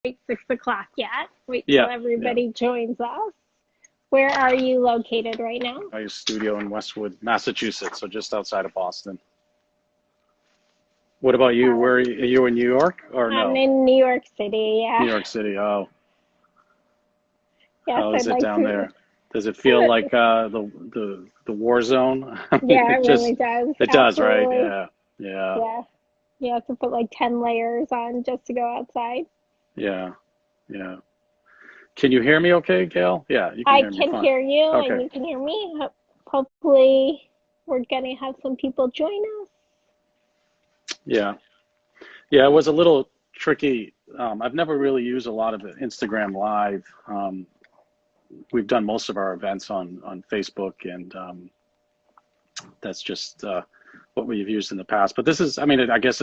Wait 6 o'clock yet. Wait till Yeah, yeah. everybody joins us. Where are you located right now? I studio in Westwood, Massachusetts, so just outside of Boston. What about you? Where are you in New York or I'm no? in New York City, New yeah. York City. Oh, Yes, how is I'd it like down to. there? Does it feel like the war zone? I mean, Yeah, it it really just does. it does, right? Absolutely. Yeah, yeah, Yeah. You have to put like 10 layers on just to go outside. yeah, yeah. Can you hear me okay, Gail? Yeah, you can I hear me can fine. hear you and Okay. you can hear me. Hopefully, we're going to have some people join us. Yeah. Yeah, it was a little tricky. I've never really used a lot of the Instagram Live. We've done most of our events on Facebook, and that's just what we've used in the past. But this is, I mean, I guess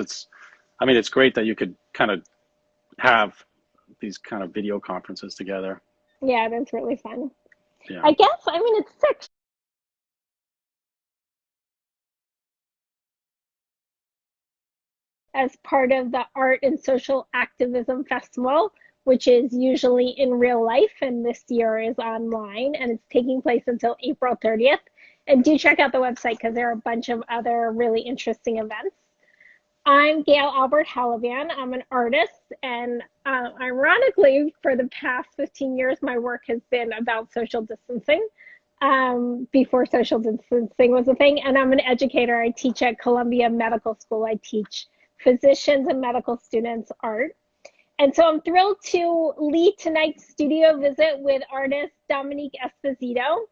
I mean, it's great that you could kind of have these kind of video conferences together. Yeah, that's really fun. Yeah. I guess, I mean, it's six as part of the Art and Social Activism Festival, which is usually in real life, and this year is online, and it's taking place until April 30th. And do check out the website because there are a bunch of other really interesting events. I'm Gail Albert Halaban. I'm an artist, and ironically, for the past 15 years, my work has been about social distancing. Before social distancing was a thing, and I'm an educator. I teach at Columbia Medical School. I teach physicians and medical students art. And so I'm thrilled to lead tonight's studio visit with artist Domenic Esposito,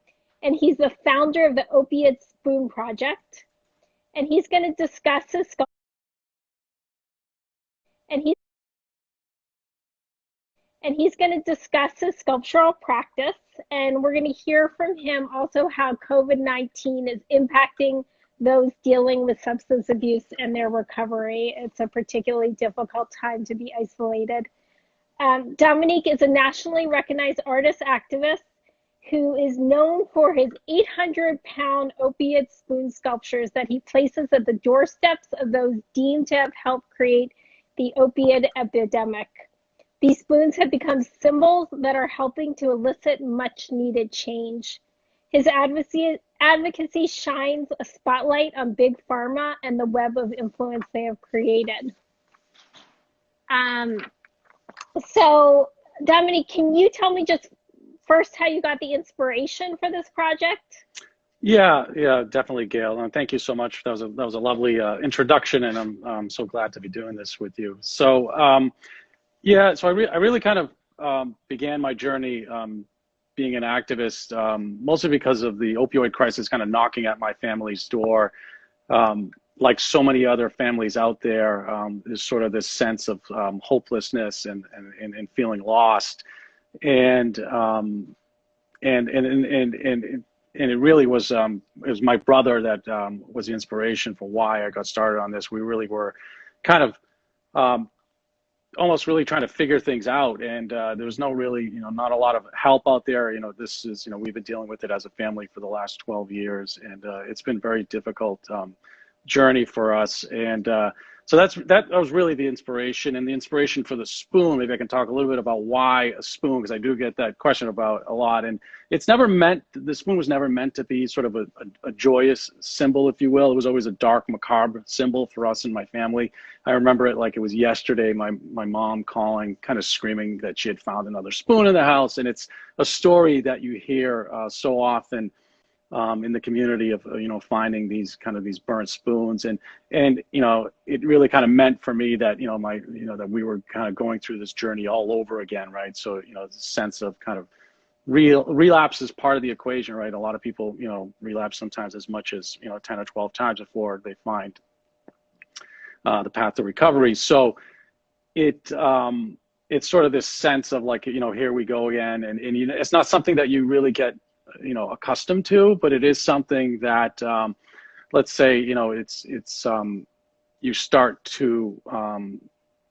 and he's the founder of the Opioid Spoon Project. And he's going to discuss his and he's and he's going to discuss his sculptural practice. And we're going to hear from him also how COVID-19 is impacting those dealing with substance abuse and their recovery. It's a particularly difficult time to be isolated. Domenic is a nationally recognized artist activist who is known for his 800-pound opiate spoon sculptures that he places at the doorsteps of those deemed to have helped create the opiate epidemic. These spoons have become symbols that are helping to elicit much needed change. His advocacy shines a spotlight on big pharma and the web of influence they have created. Um, so, Domenic, can you tell me just first how you got the inspiration for this project? Yeah, yeah, definitely, Gail. And thank you so much. That was a lovely introduction, and I'm so glad to be doing this with you. So, yeah, so I really kind of began my journey being an activist, mostly because of the opioid crisis kind of knocking at my family's door. Like so many other families out there, there's sort of this sense of hopelessness and feeling lost. And and it really was it was my brother that was the inspiration for why I got started on this. We really were kind of almost really trying to figure things out, and there was no really, not a lot of help out there. This is, we've been dealing with it as a family for the last 12 years, and it's been very difficult journey for us. And so that was really the inspiration, and the inspiration for the spoon. Maybe I can talk a little bit about why a spoon, because I do get that question about a lot. And the spoon was never meant to be sort of a joyous symbol, if you will. It was always a dark, macabre symbol for us and my family. I remember it like it was yesterday, my mom calling, kind of screaming that she had found another spoon in the house. And it's a story that you hear so often in the community of, finding these burnt spoons. And it really kind of meant for me that, that we were kind of going through this journey all over again, right? So, the sense of kind of relapse is part of the equation, right? A lot of people, relapse sometimes as much as, 10 or 12 times before they find the path to recovery. So it's sort of this sense of like, here we go again. And it's not something that you really get, accustomed to, but it is something that, let's say, it's you start to,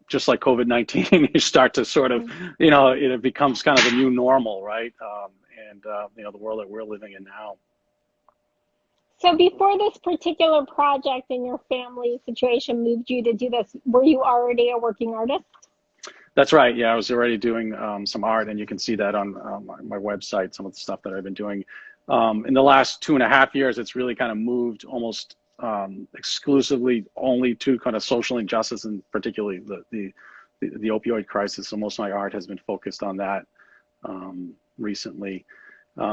just like COVID-19, you start to sort of, it becomes kind of the new normal, right? And the world that we're living in now. So before this particular project and your family situation moved you to do this, were you already a working artist? That's right. Yeah, I was already doing some art, and you can see that on my website, some of the stuff that I've been doing. In the last 2.5 years, it's really kind of moved almost exclusively only to kind of social injustice, and particularly the opioid crisis. So most of my art has been focused on that recently.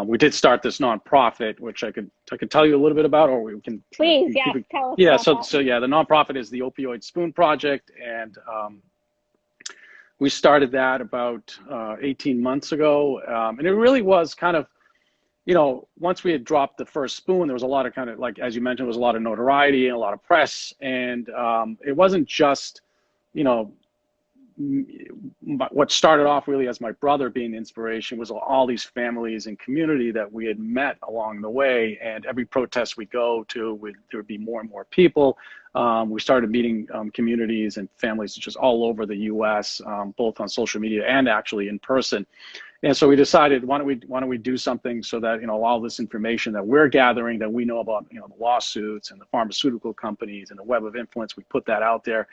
We did start this nonprofit, which I could tell you a little bit about, or we can. Please, yes, tell us yeah. about that. So yeah, the nonprofit is the Opioid Spoon Project, and we started that about 18 months ago, and it really was kind of, once we had dropped the first spoon, there was a lot of kind of, like, as you mentioned, there was a lot of notoriety and a lot of press, and it wasn't just, what started off really as my brother being the inspiration was all these families and community that we had met along the way. And every protest we go to, there would be more and more people. We started meeting communities and families just all over the U.S., both on social media and actually in person. And so we decided, why don't we do something so that, all this information that we're gathering, that we know about, the lawsuits and the pharmaceutical companies and the web of influence, we put that out there.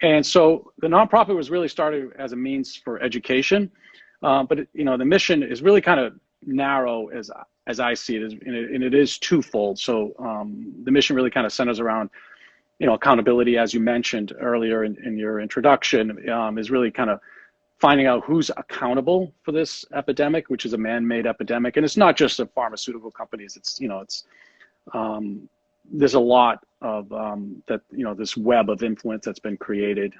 And so the nonprofit was really started as a means for education, but the mission is really kind of narrow as I see it, and it is twofold. So the mission really kind of centers around, accountability, as you mentioned earlier in your introduction, is really kind of finding out who's accountable for this epidemic, which is a man-made epidemic, and it's not just the pharmaceutical companies. It's there's a lot of this web of influence that's been created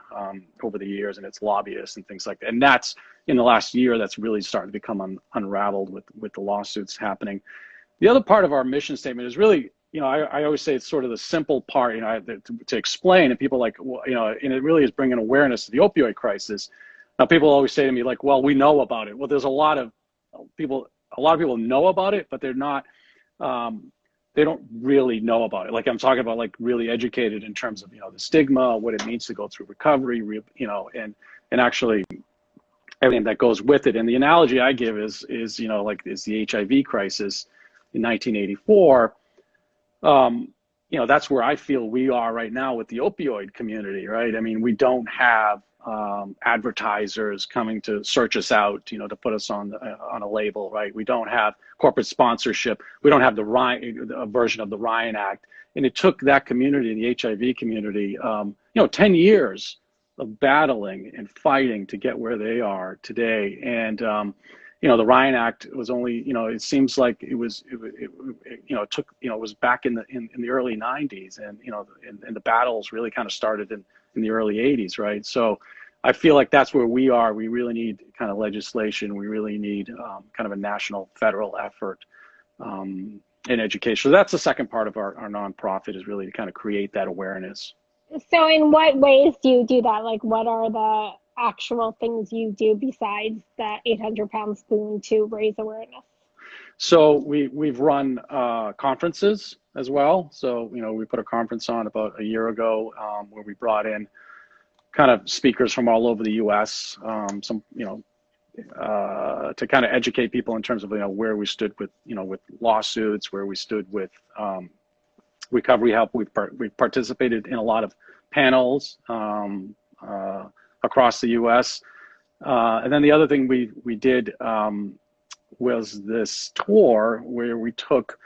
over the years, and it's lobbyists and things like that. And that's in the last year that's really starting to become unraveled with the lawsuits happening. The other part of our mission statement is really, I always say it's sort of the simple part, to explain, and people like, well, and it really is bringing awareness to the opioid crisis. Now, people always say to me, like, well, we know about it. Well, there's a lot of people know about it, but they're not. They don't really know about it. Like, I'm talking about, like, really educated in terms of, the stigma, what it means to go through recovery, and actually everything that goes with it. And the analogy I give is the HIV crisis in 1984. That's where I feel we are right now with the opioid community, right? I mean, we don't have advertisers coming to search us out, to put us on a label, right? We don't have corporate sponsorship. We don't have a version of the Ryan Act. And it took that community, the HIV community, 10 years of battling and fighting to get where they are today. And the Ryan Act was only, it seems like it was back in the early 90s, and and the battles really kind of started in the early 80s, right? So I feel like that's where we are. We really need kind of legislation. We really need kind of a national, federal effort in education. So that's the second part of our nonprofit, is really to kind of create that awareness. So in what ways do you do that? Like, what are the actual things you do besides the 800-pound spoon to raise awareness? So we've run conferences as well. So, we put a conference on about a year ago where we brought in kind of speakers from all over the U.S., to kind of educate people in terms of, where we stood with, with lawsuits, where we stood with recovery help. We've participated in a lot of panels across the U.S. And then the other thing we did was this tour where we took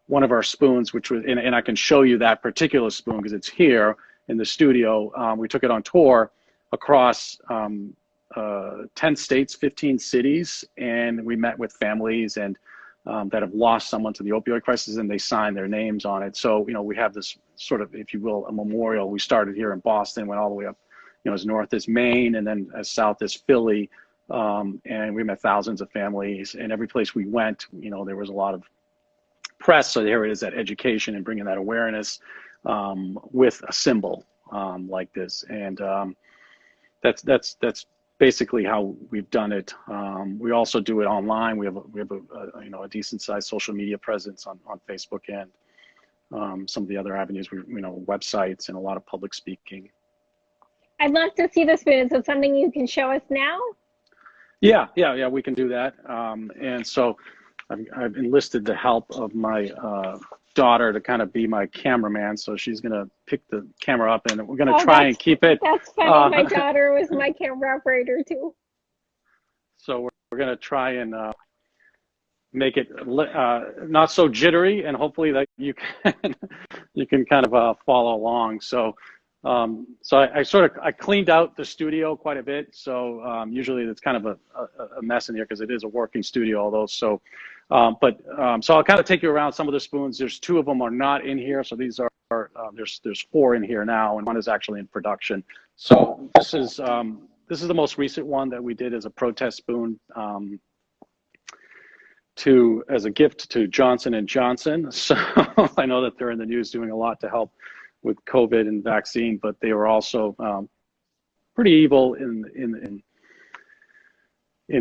one of our spoons, which was, and I can show you that particular spoon because it's here in the studio. We took it on tour across 10 states, 15 cities, and we met with families and that have lost someone to the opioid crisis, and they signed their names on it. So, we have this sort of, if you will, a memorial. We started here in Boston, went all the way up, as north as Maine, and then as south as Philly. And we met thousands of families, and every place we went, there was a lot of press. So there it is, that education and bringing that awareness with a symbol like this. And that's basically how we've done it. We also do it online. We have a decent sized social media presence on Facebook and some of the other avenues. Websites and a lot of public speaking. I'd love to see the spoon. Is it something you can show us now? Yeah, we can do that. And so I've enlisted the help of my daughter to kind of be my cameraman, so she's gonna pick the camera up, and we're gonna Oh, try and keep it. that's funny. My daughter was my camera operator too. So we're gonna try and make it not so jittery, and hopefully that you can you can kind of follow along. So I cleaned out the studio quite a bit. So usually it's kind of a mess in here because it is a working studio, although so. So I'll kind of take you around some of the spoons. There's 2 of them are not in here, so these are there's 4 in here now, and 1 is actually in production. So this is the most recent one that we did as a protest spoon. As a gift to Johnson and Johnson. So I know that they're in the news doing a lot to help with COVID and vaccine, but they were also pretty evil in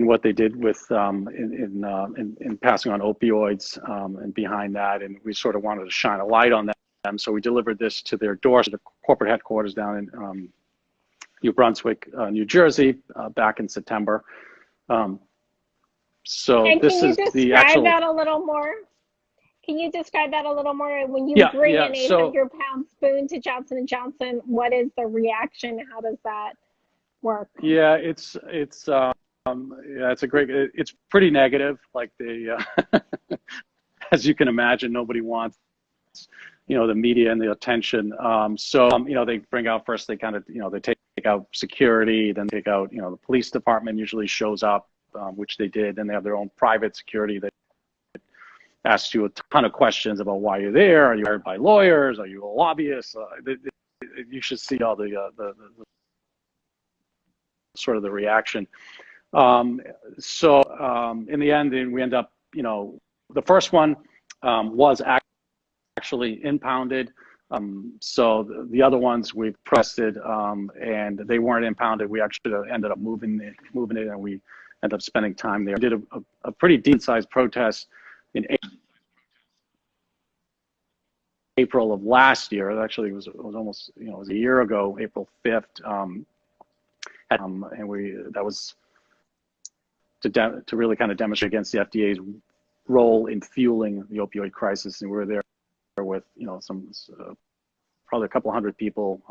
what they did with in passing on opioids and behind that, and we sort of wanted to shine a light on them. So we delivered this to their doors, the corporate headquarters down in New Brunswick, New Jersey, back in September. So and this is the actual. that a little more? Can you describe that a little more? When you bring an 800-pound spoon to Johnson & Johnson, what is the reaction? How does that work? Yeah, it's it's pretty negative. Like as you can imagine, nobody wants, the media and the attention. They bring out first, they kind of, they take out security, then take out, the police department usually shows up, which they did. Then they have their own private security that asks you a ton of questions about why you're there. Are you hired by lawyers? Are you a lobbyist? You should see all the sort of the reaction. In the end, we end up, the first one was actually impounded. So the other ones we've protested, and they weren't impounded. We actually ended up moving it, and we ended up spending time there. We did a pretty decent-sized protest in April of last year. Actually, it was almost, it was a year ago, April 5th. And that was to really kind of demonstrate against the FDA's role in fueling the opioid crisis. And we were there with, some probably a couple hundred people,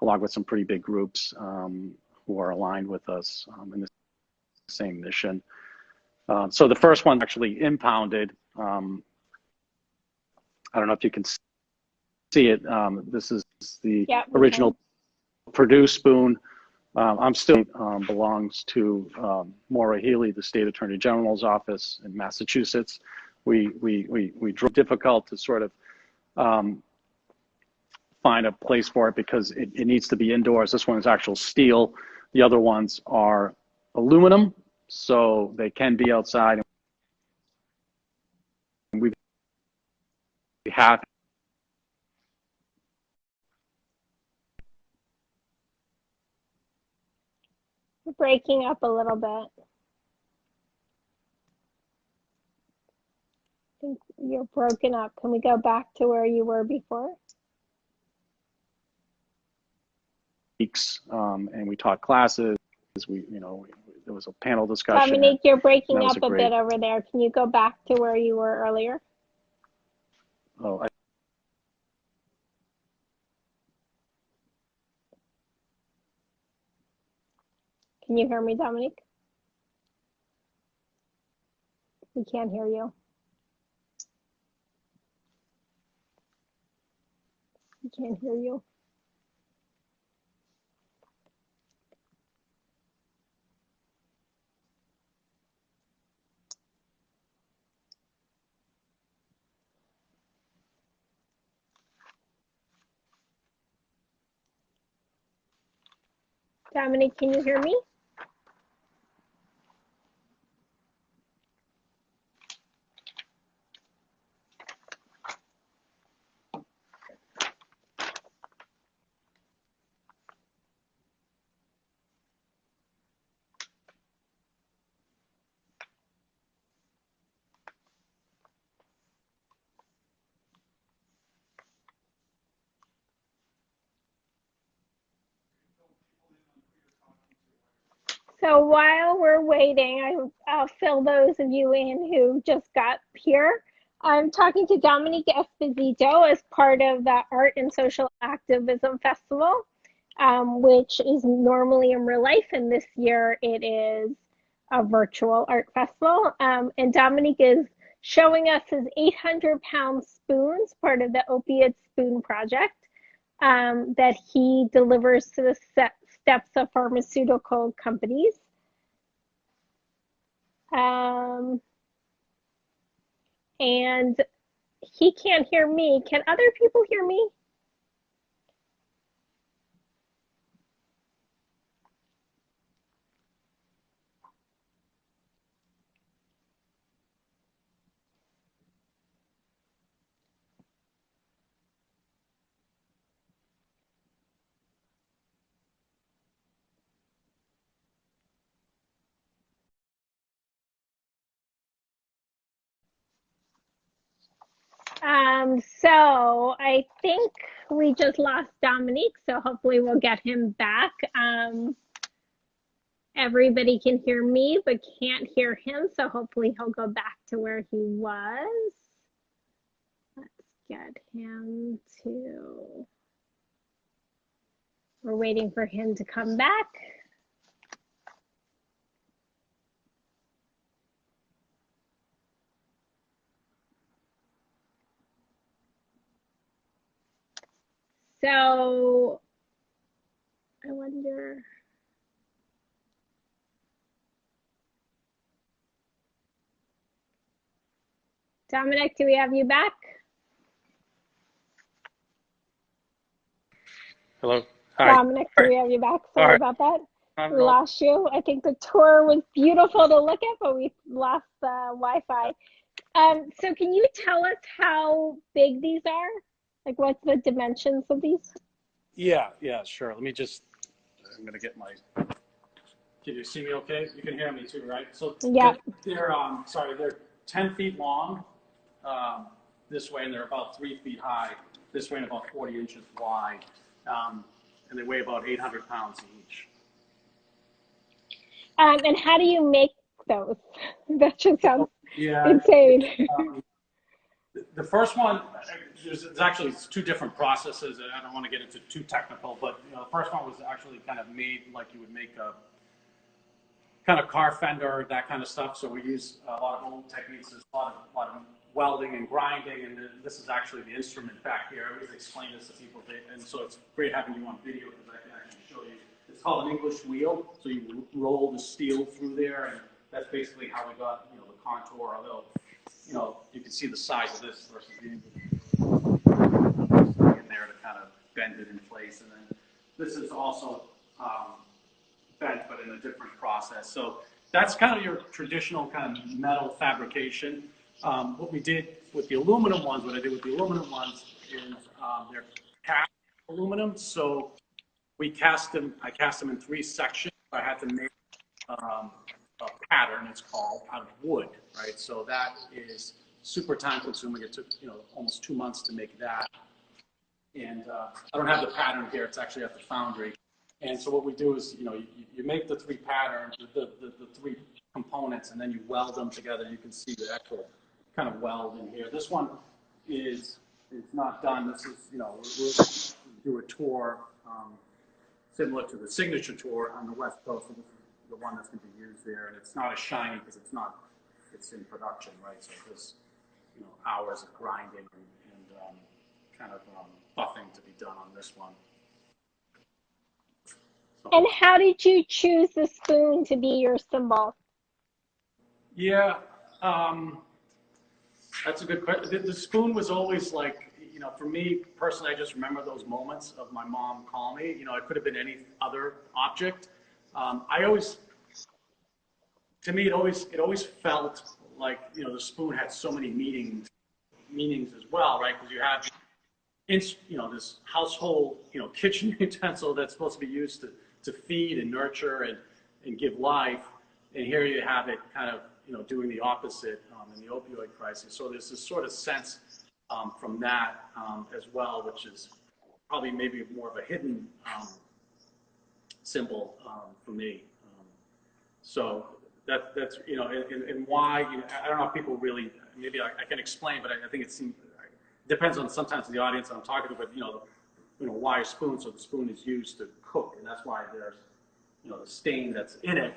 along with some pretty big groups who are aligned with us in the same mission. So the first one actually impounded. I don't know if you can see it. This is the original Purdue spoon. I'm still belongs to Maura Healey, the state attorney general's office in Massachusetts. We drove difficult to sort of find a place for it because it needs to be indoors. This one is actual steel. The other ones are aluminum, so they can be outside. We have breaking up a little bit. I think you're broken up. Can we go back to where you were before? And we taught classes. There was a panel discussion. Dominic, you're breaking up a bit over there. Can you go back to where you were earlier? Oh, Can you hear me, Dominic? We can't hear you. We can't hear you. Dominic, can you hear me? So while we're waiting, I'll fill those of you in who just got here. I'm talking to Domenic Esposito as part of the Art and Social Activism Festival, which is normally in real life, and this year it is a virtual art festival. And Domenic is showing us his 800-pound spoons, part of the Opioid Spoon Project, that he delivers to the steps of pharmaceutical companies. And he can't hear me. Can other people hear me? So I think we just lost Domenic, so hopefully we'll get him back. Everybody can hear me, but can't hear him, so hopefully he'll go back to where he was. Let's get him to, we're waiting for him to come back. So I wonder. Domenic, do we have you back? Hello. Hi. Domenic, do we have you back? All Sorry right. about that. We lost you. I think the tour was beautiful to look at, but we lost the Wi-Fi. So can you tell us how big these are? Like, what's the dimensions of these? Yeah, sure. Let me just, I'm going to get my, can you see me okay? You can hear me too, right? So Yeah. they're 10 feet long this way, and they're about 3 feet high this way and about 40 inches wide. And they weigh about 800 pounds each. And how do you make those? That just sounds Yeah. insane. The first one, there's actually two different processes, and I don't want to get into too technical, but the first one was actually kind of made like you would make a kind of car fender, that kind of stuff. So we use a lot of old techniques. There's a lot of welding and grinding, and this is actually the instrument back here. I always explain this to people, and so it's great having you on video because I can actually show you. It's called an English wheel. So you roll the steel through there, and that's basically how we got the contour. Although you can see the size of this versus the English in there to kind of bend it in place, and then this is also bent, but in a different process. So that's kind of your traditional kind of metal fabrication. What we did with the aluminum ones, is they're cast aluminum. So I cast them in 3 sections. I had to make a pattern, it's called, out of wood, right? So that is super time consuming. It took almost 2 months to make that. And I don't have the pattern here. It's actually at the foundry. And so what we do is, you make the 3 patterns, the 3 components, and then you weld them together. You can see the actual kind of weld in here. This one is not done. This is, we'll do a tour similar to the signature tour on the West Coast. So this is the one that's going to be used there. And it's not as shiny because it's in production, right? So there's, hours of grinding and kind of buffing to be done on this one. And how did you choose the spoon to be your symbol? Yeah, that's a good question. The spoon was always like, for me personally, I just remember those moments of my mom calling me. It could have been any other object. To me, it always felt like, the spoon had so many meanings as well, right? Because you have, this household, kitchen utensil that's supposed to be used to feed and nurture and give life. And here you have it kind of, doing the opposite in the opioid crisis. So there's this sort of sense from that as well, which is probably maybe more of a hidden symbol for me. So that's and why, I don't know if people really, maybe I can explain, but I think it depends on sometimes the audience I'm talking to, but why a spoon? So the spoon is used to cook, and that's why there's the stain that's in it.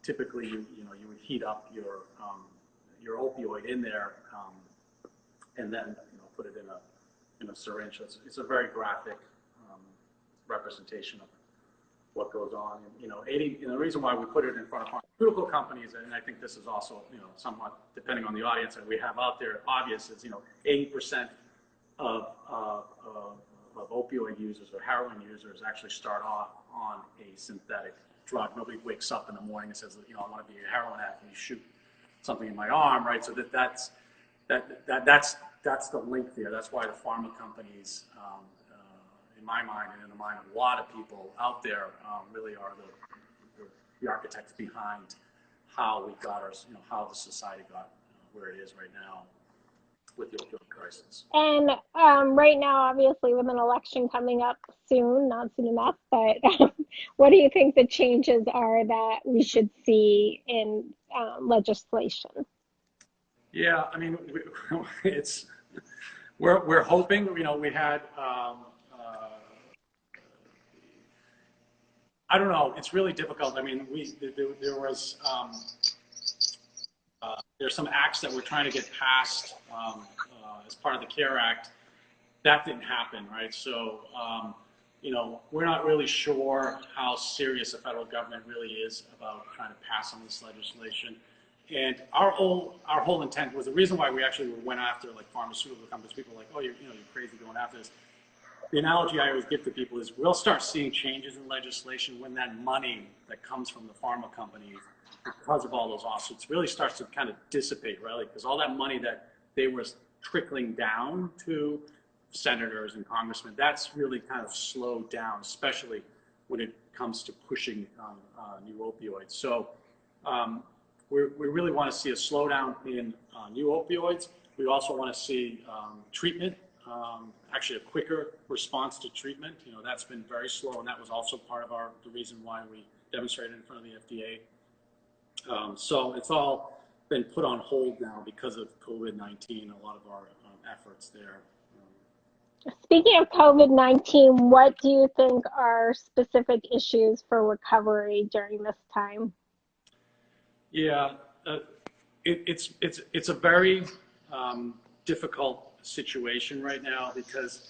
Typically, you would heat up your opioid in there, and then put it in a syringe. So it's a very graphic representation of what goes on. And the reason why we put it in front of pharmaceutical companies, and I think this is also somewhat depending on the audience that we have out there, obvious is 80% of opioid users or heroin users actually start off on a synthetic drug. Nobody wakes up in the morning and says, I want to be a heroin addict, and you shoot something in my arm, right? So that's the link there. That's why the pharma companies, in my mind and in the mind of a lot of people out there, really are the architects behind how we got how the society got where it is right now with the opioid crisis. And right now, obviously, with an election coming up soon, not soon enough, but what do you think the changes are that we should see in legislation? Yeah, I mean, we're hoping. We had. I don't know. It's really difficult. I mean, there was. There's some acts that we're trying to get passed as part of the CARE Act. That didn't happen, right? So, we're not really sure how serious the federal government really is about trying to pass some of this legislation. And our whole intent was the reason why we actually went after like pharmaceutical companies. People are like, oh, you're crazy going after this. The analogy I always give to people is we'll start seeing changes in legislation when that money that comes from the pharma companies, because of all those lawsuits, really starts to kind of dissipate, right? Because all that money that they were trickling down to senators and congressmen, that's really kind of slowed down, especially when it comes to pushing new opioids. So we really want to see a slowdown in new opioids. We also want to see treatment, actually a quicker response to treatment. That's been very slow, and that was also part of the reason why we demonstrated in front of the FDA. So it's all been put on hold now because of COVID-19, a lot of our efforts there. Speaking of COVID-19, what do you think are specific issues for recovery during this time? Yeah, it's a very difficult situation right now because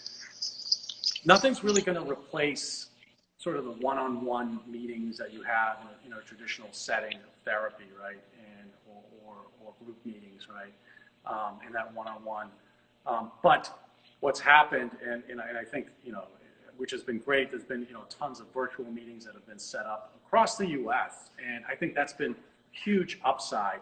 nothing's really going to replace sort of the one-on-one meetings that you have in a traditional setting of therapy, right, and or group meetings, right, and that one-on-one. But what's happened, and I think which has been great. There's been tons of virtual meetings that have been set up across the U.S., and I think that's been huge upside.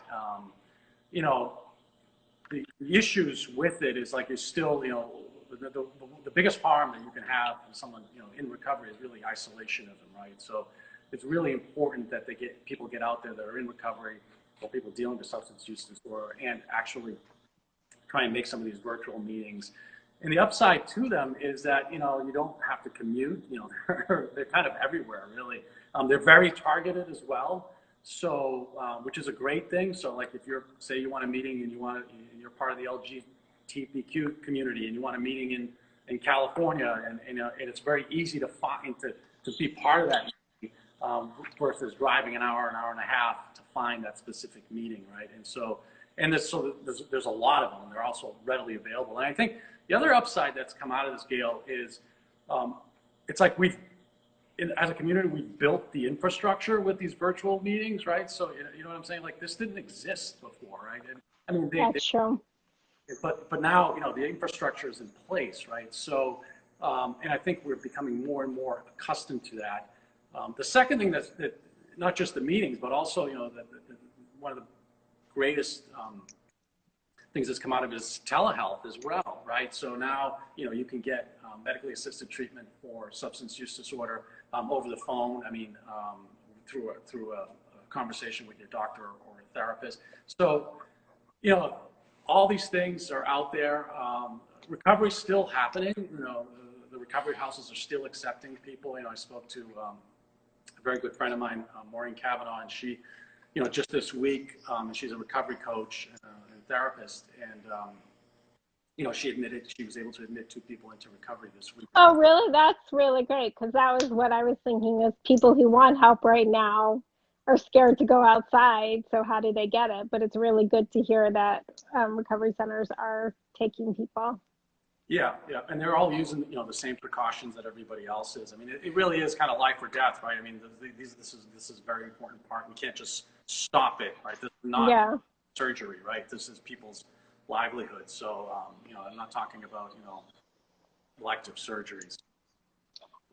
The issues with it is like it's still the biggest harm that you can have in someone in recovery is really isolationism, right? So it's really important that people get out there that are in recovery or people dealing with substance use disorder and actually try and make some of these virtual meetings. And the upside to them is that you don't have to commute. They're kind of everywhere, really. They're very targeted as well. So, which is a great thing. So, like, if say you want a meeting and you're part of the LGBTQ community and you want a meeting in California, and it's very easy to find to be part of that meeting, versus driving an hour and a half to find that specific meeting, right? And so, there's a lot of them. They're also readily available. And I think the other upside that's come out of this, Gail, is it's like as a community, we've built the infrastructure with these virtual meetings, right? So, you know what I'm saying? Like, this didn't exist before, right? And, I mean, That's true. But now, the infrastructure is in place, right? So, and I think we're becoming more and more accustomed to that. The second thing that not just the meetings, but also, one of the greatest things that's come out of it is telehealth as well, right? So now, you can get medically assisted treatment for substance use disorder over the phone. I mean, through a conversation with your doctor or a therapist. So, all these things are out there. Recovery's still happening. The recovery houses are still accepting people. I spoke to a very good friend of mine, Maureen Cavanaugh, and she you know, just this week, she's a recovery coach and therapist, and you know, she was able to admit 2 people into recovery this week. Oh, really? That's really great, because that was what I was thinking is people who want help right now are scared to go outside. So how do they get it? But it's really good to hear that recovery centers are taking people. Yeah, yeah, and they're all using, you know, the same precautions that everybody else is. I mean, it really is kind of life or death, right? I mean, this is a very important part. We can't just stop it, right? This is not Yeah. surgery, right? This is people's livelihood. So, you know, I'm not talking about, you know, elective surgeries.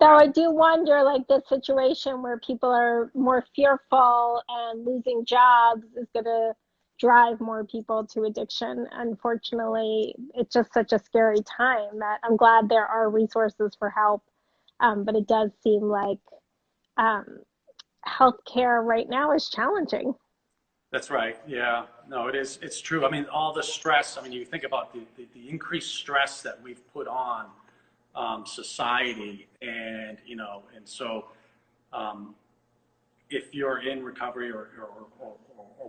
Though I do wonder, like the situation where people are more fearful and losing jobs is going to drive more people to addiction. Unfortunately, it's just such a scary time that I'm glad there are resources for help. But it does seem like um, healthcare right now is challenging. That's right. Yeah. No, it is. It's true. I mean, all the stress. I mean, you think about the increased stress that we've put on society, and you know, and so um, if you're in recovery or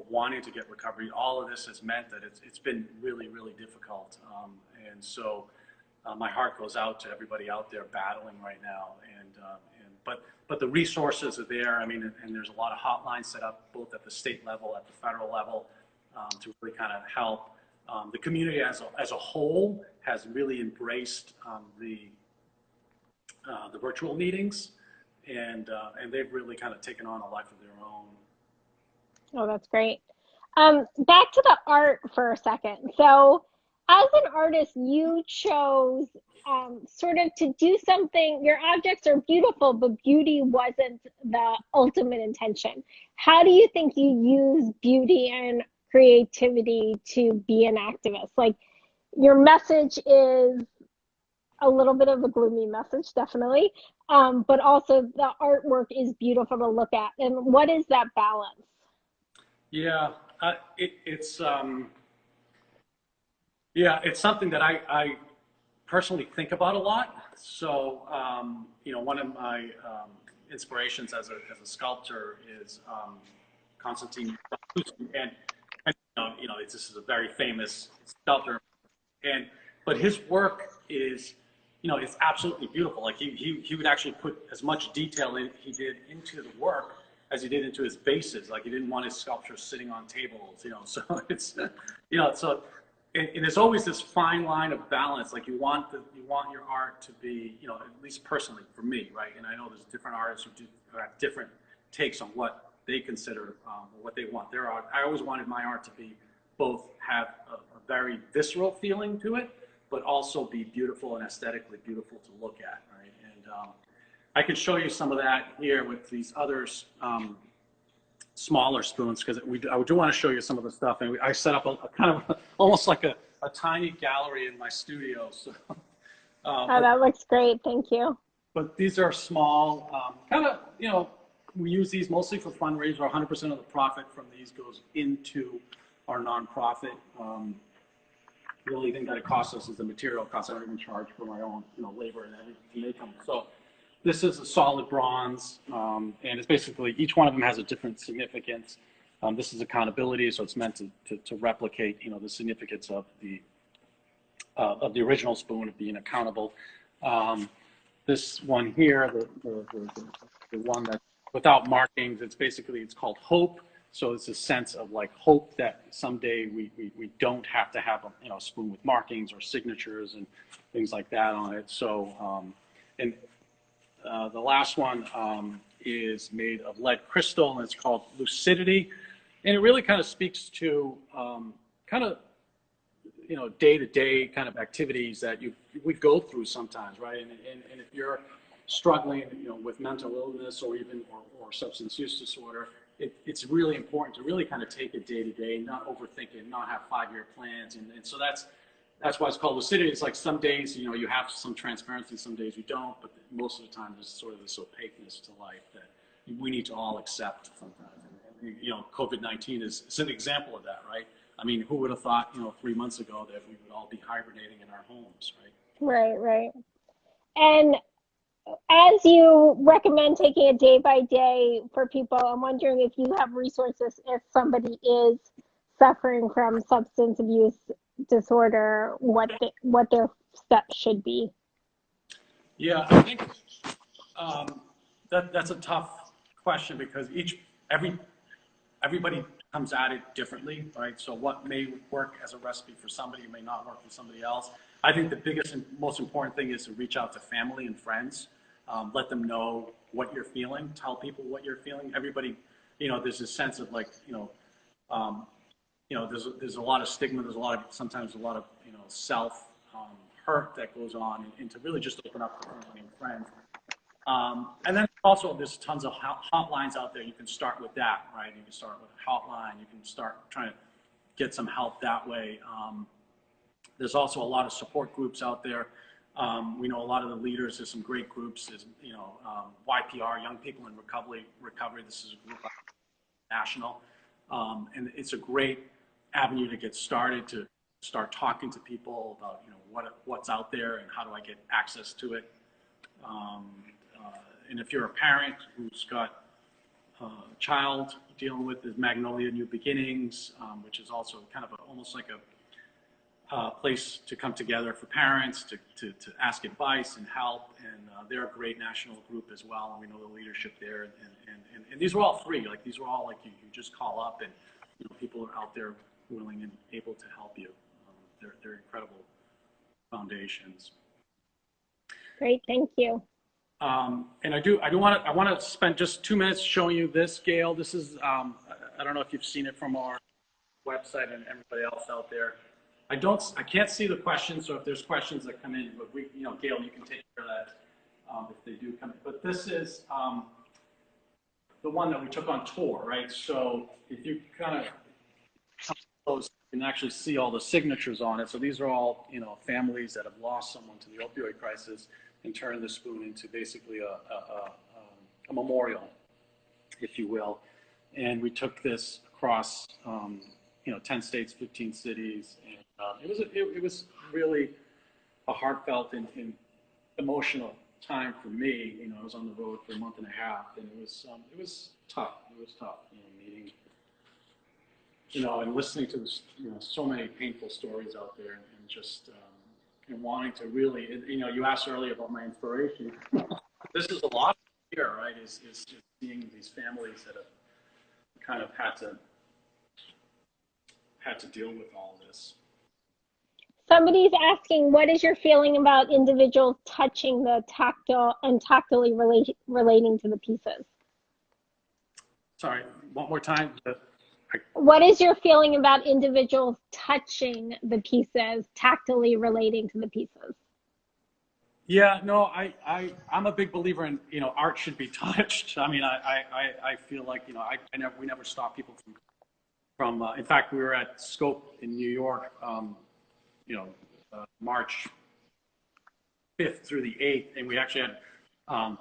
wanting to get recovery, all of this has meant that it's been really, really difficult. And so my heart goes out to everybody out there battling right now. But the resources are there. I mean, and there's a lot of hotlines set up both at the state level, at the federal level, to really kind of help. The community as a whole has really embraced the virtual meetings, and they've really kind of taken on a life of their own. Oh, that's great. Back to the art for a second. So, as an artist, you chose sort of to do something. Your objects are beautiful, but beauty wasn't the ultimate intention. How do you think you use beauty and creativity to be an activist? Like, your message is a little bit of a gloomy message, definitely, but also the artwork is beautiful to look at. And what is that balance? Yeah, it's yeah, it's something that I personally think about a lot. So you know, one of my inspirations as a sculptor is Constantine, and you know, this is a very famous sculptor, and but his work is, you know, it's absolutely beautiful. Like he would actually put as much detail he did into the work as he did into his bases. Like he didn't want his sculptures sitting on tables, you know. So it's, you know, so and there's always this fine line of balance. Like you want your art to be, you know, at least personally for me, right? And I know there's different artists who have different takes on what they consider what they want their art. I always wanted my art to be both have a very visceral feeling to it, but also be beautiful and aesthetically beautiful to look at, right? And I can show you some of that here with these other smaller spoons, because I do want to show you some of the stuff. And I set up a kind of almost like a tiny gallery in my studio. So, Oh, that looks great. Thank you. but these are small, kind of, you know, we use these mostly for fundraisers. 100% of the profit from these goes into our nonprofit. The only thing that it costs us is the material costs. I don't even charge for my own, you know, labor and everything to make them. So this is a solid bronze, and it's basically each one of them has a different significance. This is accountability, so it's meant to replicate, you know, the significance of the original spoon of being accountable. This one here, the one that without markings, it's called hope. So it's a sense of like hope that someday we don't have to have a, you know, spoon with markings or signatures and things like that on it. So and the last one is made of lead crystal, and it's called lucidity, and it really kind of speaks to kind of, you know, day-to-day kind of activities that we go through sometimes, right? And if you're struggling, you know, with mental illness or even or substance use disorder, it's really important to really kind of take it day to day, not overthink it, not have 5-year plans. And so that's why it's called lucidity. It's like some days, you know, you have some transparency, some days you don't, but most of the time there's sort of this opaqueness to life that we need to all accept sometimes. And, you know, COVID-19 is an example of that, right? I mean, who would have thought, you know, 3 months ago that we would all be hibernating in our homes, right? Right, right. And as you recommend taking it day by day for people, I'm wondering if you have resources if somebody is suffering from substance abuse disorder, what their steps should be. Yeah, I think that's a tough question because everybody comes at it differently, right? So what may work as a recipe for somebody may not work for somebody else. I think the biggest and most important thing is to reach out to family and friends, let them know what you're feeling, tell people what you're feeling. Everybody, there's this sense of like, there's a lot of stigma. There's sometimes a lot of self hurt that goes on, and to really just open up to family and friends. And then also there's tons of hotlines out there. You can start with that, right? You can start with a hotline. You can start trying to get some help that way. There's also a lot of support groups out there. We know a lot of the leaders. There's some great groups. There's, YPR, Young People in Recovery. This is a group national, and it's a great avenue to get started, to start talking to people about what's out there and how do I get access to it. And if you're a parent who's got a child dealing with the Magnolia New Beginnings, which is also kind of almost like a place to come together for parents to ask advice and help, and they're a great national group as well, and we know the leadership there, and these are all free. Like these are all like you just call up, and people are out there willing and able to help you. They're incredible foundations. Great, thank you. And I want to spend just 2 minutes showing you this, Gail. This is I don't know if you've seen it from our website and everybody else out there. I can't see the questions, so if there's questions that come in, but Gail, you can take care of that if they do come in. But this is the one that we took on tour, right? So if you kind of come close, you can actually see all the signatures on it. So these are all families that have lost someone to the opioid crisis and turned the spoon into basically a memorial, if you will. And we took this across 10 states, 15 cities, and it was really a heartfelt and emotional time for me. I was on the road for a month and a half, and it was tough. It was tough, meeting, and listening to so many painful stories out there, and just and wanting to really, you asked earlier about my inspiration. This is a lot here, right? Is just seeing these families that have kind of had to deal with all this. Somebody's asking, what is your feeling about individuals touching the tactile and tactily relating to the pieces? Sorry, one more time. What is your feeling about individuals touching the pieces, tactily relating to the pieces? Yeah, no, I'm a big believer in, art should be touched. I mean, I feel like, we never stop people from in fact, we were at Scope in New York, March 5th through the 8th, and we actually had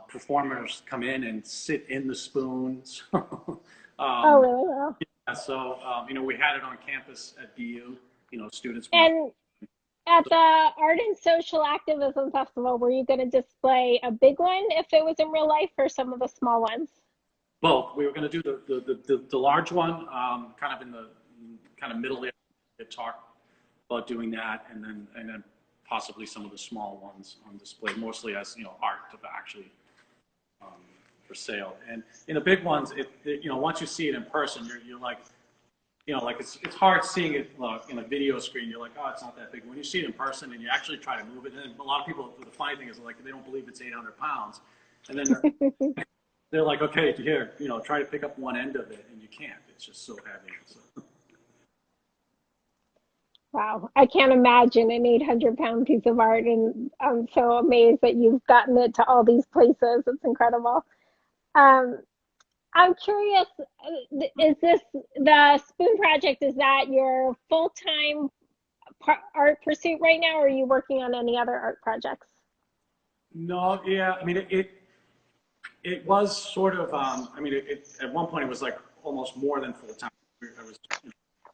performers come in and sit in the spoons. Oh, really? Wow. Yeah, so, we had it on campus at BU, students. And at the Art and Social Activism Festival, were you going to display a big one if it was in real life, or some of the small ones? Both. We were going to do the large one, kind of in the middle area. Talk about doing that, and then possibly some of the small ones on display, mostly as art of actually for sale. And in the big ones, once you see it in person, you're like, like it's hard seeing it in a video screen. You're like, oh, it's not that big. When you see it in person and you actually try to move it, and a lot of people, the funny thing is, like, they don't believe it's 800 pounds, and then they're like, okay, here, try to pick up one end of it, and you can't. It's just so heavy. So. Wow, I can't imagine an 800-pound piece of art, and I'm so amazed that you've gotten it to all these places. It's incredible. I'm curious, is this the Spoon Project? Is that your full-time art pursuit right now, or are you working on any other art projects? No, yeah, I mean, it was sort of, at one point it was like almost more than full-time. I was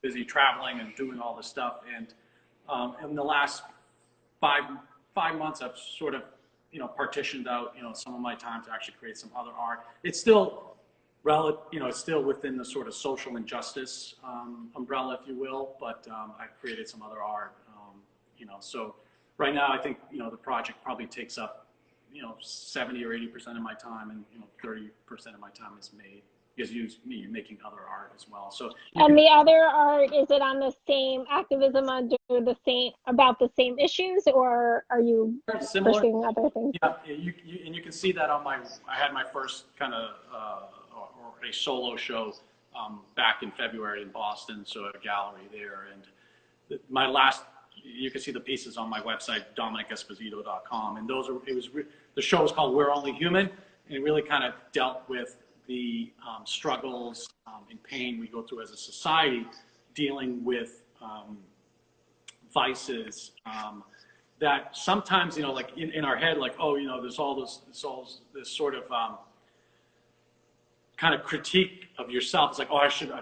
busy traveling and doing all this stuff, and in the last five months I've sort of partitioned out, some of my time to actually create some other art. It's still it's still within the sort of social injustice umbrella, if you will, but I've created some other art, so right now I think, the project probably takes up, 70 or 80% of my time, and, 30% of my time is me making other art as well. So, and the other art, is it on the same activism, about the same issues, or are you pursuing other things? Yeah, and you can see that I had my first kind of, or a solo show back in February in Boston, so at a gallery there. And my last, you can see the pieces on my website, DomenicEsposito.com. And the show was called We're Only Human, and it really kind of dealt with the struggles and pain we go through as a society, dealing with vices that sometimes, like in our head, like, oh, there's all this sort of kind of critique of yourself. It's like, oh, I shouldn't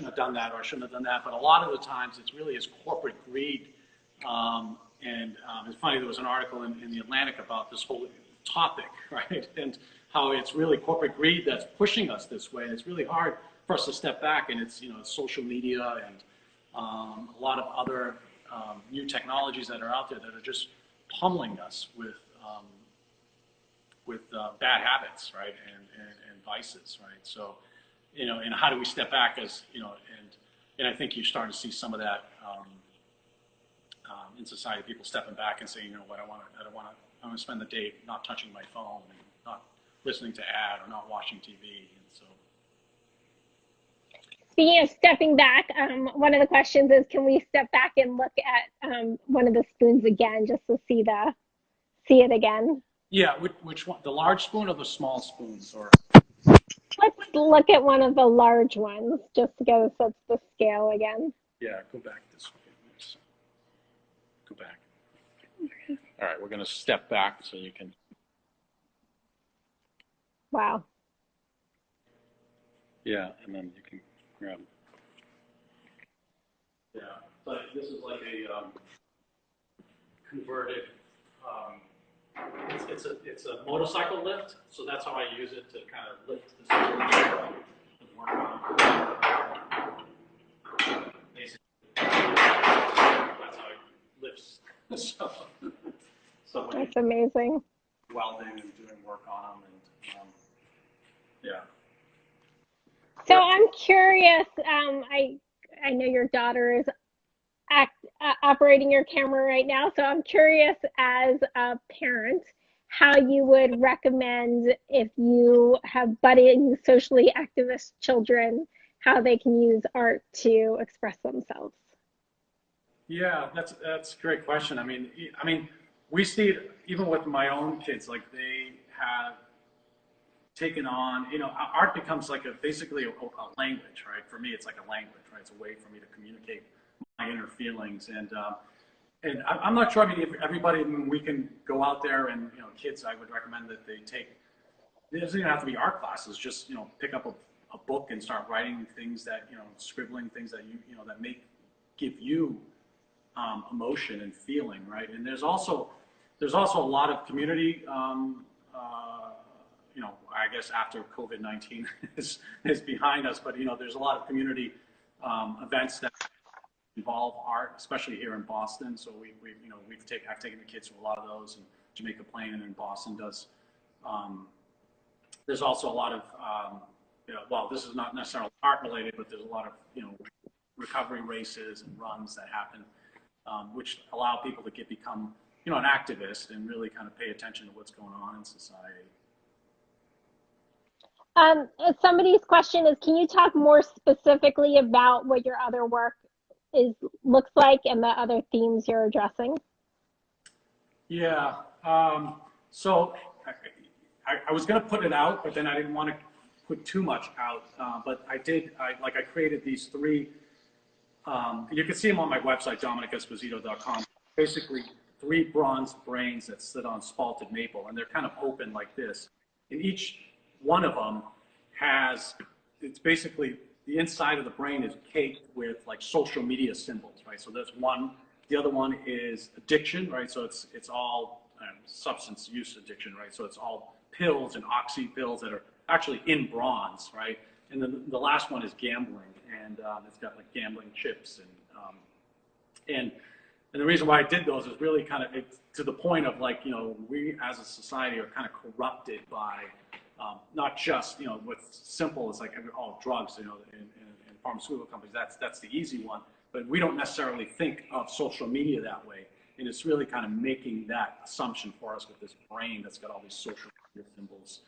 have done that, or I shouldn't have done that. But a lot of the times, it's really is corporate greed. It's funny, there was an article in the Atlantic about this whole topic, right? And how it's really corporate greed that's pushing us this way. And it's really hard for us to step back. And it's, social media and a lot of other new technologies that are out there that are just pummeling us with bad habits, right? And vices, right? So, and how do we step back as, and I think you're starting to see some of that in society, people stepping back and saying, what, I want to spend the day not touching my phone and not listening to ad or not watching TV. And so, speaking of stepping back, one of the questions is, can we step back and look at one of the spoons again, just to see it again? Yeah, which one? The large spoon or the small spoons? Or let's look at one of the large ones just to get a sense of the scale again. Yeah, go back this way. Go back. All right, we're going to step back so you can. Wow. Yeah, and then you can grab. Yeah, but this is like a converted. It's a motorcycle lift, so that's how I use it to kind of lift this and work on. Basically, that's how it lifts. So that's amazing. Welding and doing work on them, and yeah. So I'm curious. I know your daughter is operating your camera right now, so I'm curious, as a parent, how you would recommend, if you have budding socially activist children, how they can use art to express themselves. Yeah, that's a great question. I mean, we see it even with my own kids. Like, they have taken on, art becomes like basically a language, right? For me, it's like a language, right? It's a way for me to communicate my inner feelings, and I'm not sure. I mean, if everybody, we can go out there and, kids, I would recommend that they take. It doesn't even have to be art classes. Just, pick up a book and start writing things that, scribbling things that that give you emotion and feeling, right? And there's also a lot of community. I guess after COVID-19 is behind us, but there's a lot of community events that involve art, especially here in Boston. So I've taken the kids to a lot of those, and Jamaica Plain and in Boston does. There's also a lot of well, this is not necessarily art related, but there's a lot of recovery races and runs that happen, which allow people to become an activist and really kind of pay attention to what's going on in society. Somebody's question is, can you talk more specifically about what your other work looks like and the other themes you're addressing? Yeah. So I was going to put it out, but then I didn't want to put too much out. But I did. I created these three. You can see them on my website, DomenicEsposito.com. Basically, 3 bronze brains that sit on spalted maple, and they're kind of open like this. And each one of them it's basically, the inside of the brain is caked with like social media symbols, right? So there's one. The other one is addiction, right? So it's all substance use addiction, right? So it's all pills and oxy pills that are actually in bronze, right? And then the last one is gambling, and it's got like gambling chips and the reason why I did those is really kind of to the point of like, you know, we as a society are kind of corrupted by not just, you know, what's simple is like all drugs, you know, in pharmaceutical companies, that's the easy one, but we don't necessarily think of social media that way. And it's really kind of making that assumption for us with this brain that's got all these social media symbols.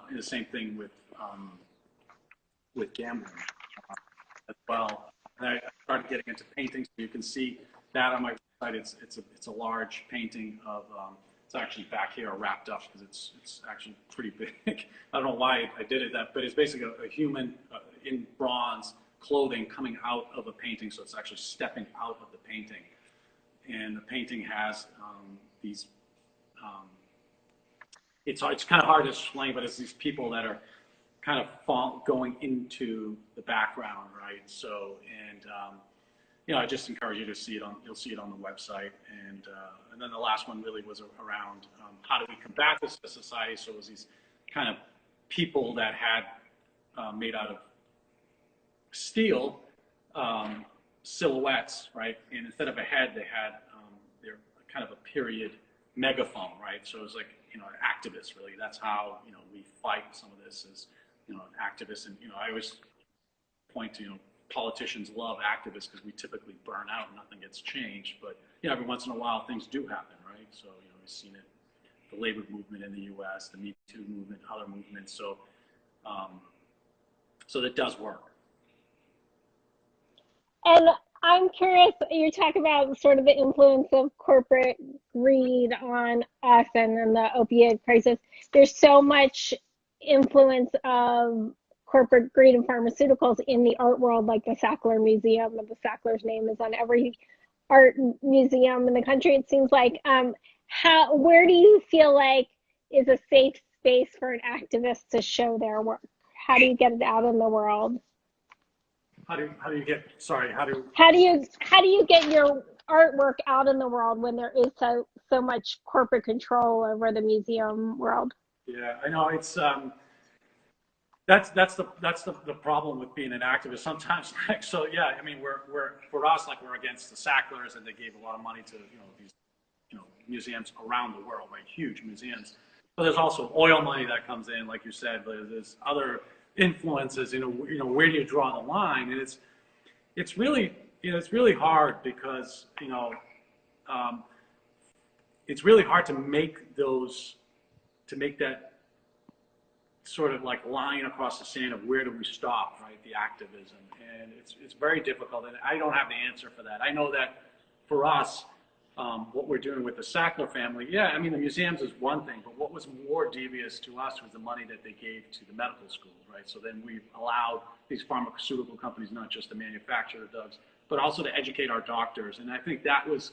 And the same thing with gambling as well. And I started getting into painting, so you can see that on my website. It's a large painting of it's actually back here wrapped up because it's actually pretty big. I don't know why I did it that, but it's basically a human in bronze clothing coming out of a painting, so it's actually stepping out of the painting. And the painting has these. It's kind of hard to explain, but it's these people that are kind of going into the background, right? So, and you know, I just encourage you to see it on. You'll see it on the website, and then the last one really was around how do we combat this as a society. So it was these kind of people that had made out of steel silhouettes, right? And instead of a head, they had their kind of a period megaphone, right? So it was like, you know, activists, really. That's how, you know, we fight some of this is, you know, activists. And, you know, I always point to, you know, politicians love activists because we typically burn out and nothing gets changed. But, you know, every once in a while things do happen, right? So, you know, we've seen it, the labor movement in the U.S., the Me Too movement, other movements. So, so that does work. And I'm curious, you talk about sort of the influence of corporate greed on us and the opioid crisis. There's so much influence of corporate greed in pharmaceuticals in the art world, like the Sackler Museum, and the Sackler's name is on every art museum in the country, it seems like. Where do you feel like is a safe space for an activist to show their work? How do you get it out in the world? How do you get, sorry, how do you get your artwork out in the world when there is so much corporate control over the museum world? Yeah, I know it's that's the problem with being an activist sometimes. Like, so yeah, I mean we're for us, like, we're against the Sacklers, and they gave a lot of money to, you know, these, you know, museums around the world, right? Huge museums. But there's also oil money that comes in, like you said. There's other influences. You know, where do you draw the line? And it's really, you know, it's really hard because, you know, it's really hard to make that sort of like line across the sand of where do we stop, right? The activism, and it's very difficult, and I don't have the answer for that. I know that for us, what we're doing with the Sackler family, yeah, I mean, the museums is one thing, but what was more devious to us was the money that they gave to the medical school, right? So then we allowed these pharmaceutical companies not just to manufacture the drugs, but also to educate our doctors. And I think that was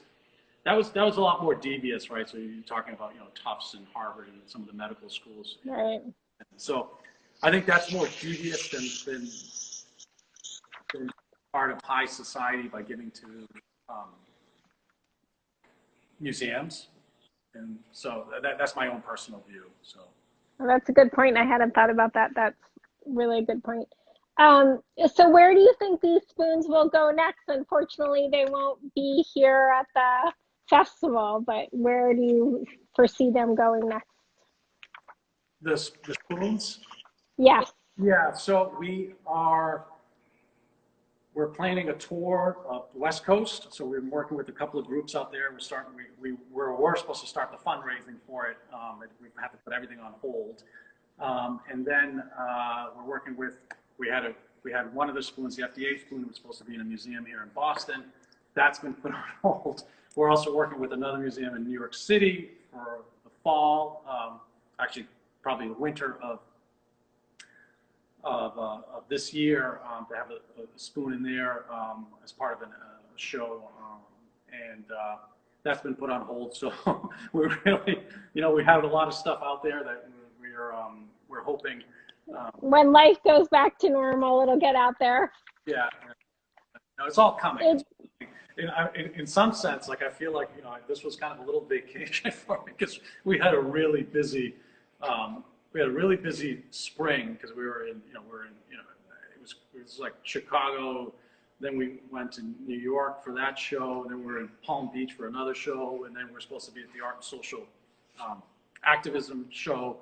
a lot more devious, right? So you're talking about, you know, Tufts and Harvard and some of the medical schools. Right. So I think that's more devious than part of high society by giving to museums. And so that's my own personal view. So well, that's a good point. I hadn't thought about that. That's really a good point. So where do you think these spoons will go next? Unfortunately, they won't be here at the festival, but where do you foresee them going next? The spoons? Yes. Yeah, so we're planning a tour of the West Coast. So we're working with a couple of groups out there. We're supposed to start the fundraising for it. We have to put everything on hold. And then we're working with, we had one of the spoons, the FDA spoon, was supposed to be in a museum here in Boston. That's been put on hold. We're also working with another museum in New York City for the fall, actually probably the winter of this year, to have a spoon in there as part of a show, and that's been put on hold. So we're really, you know, we have a lot of stuff out there that we're hoping. When life goes back to normal, it'll get out there. Yeah, no, it's all coming. in some sense, like I feel like, this was kind of a little vacation for me because we had a really busy, spring because we were in, it was like Chicago. Then we went to New York for that show. And then we were in Palm Beach for another show. And then we're supposed to be at the Art and Social Activism show.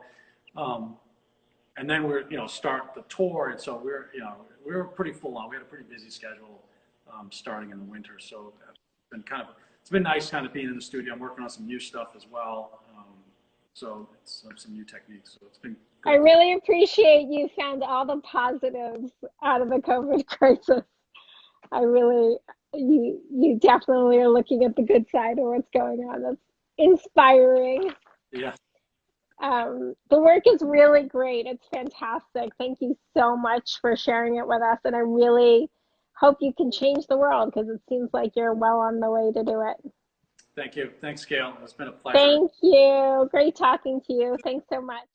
And then we're, start the tour. And so we were pretty full on. We had a pretty busy schedule starting in the winter. So it's been nice kind of being in the studio. I'm working on some new stuff as well. So it's some new techniques. So it's been good. I really appreciate you found all the positives out of the COVID crisis. You definitely are looking at the good side of what's going on. That's inspiring. Yeah. The work is really great. It's fantastic. Thank you so much for sharing it with us. And I really hope you can change the world because it seems like you're well on the way to do it. Thank you. Thanks, Gail. It's been a pleasure. Thank you. Great talking to you. Thanks so much.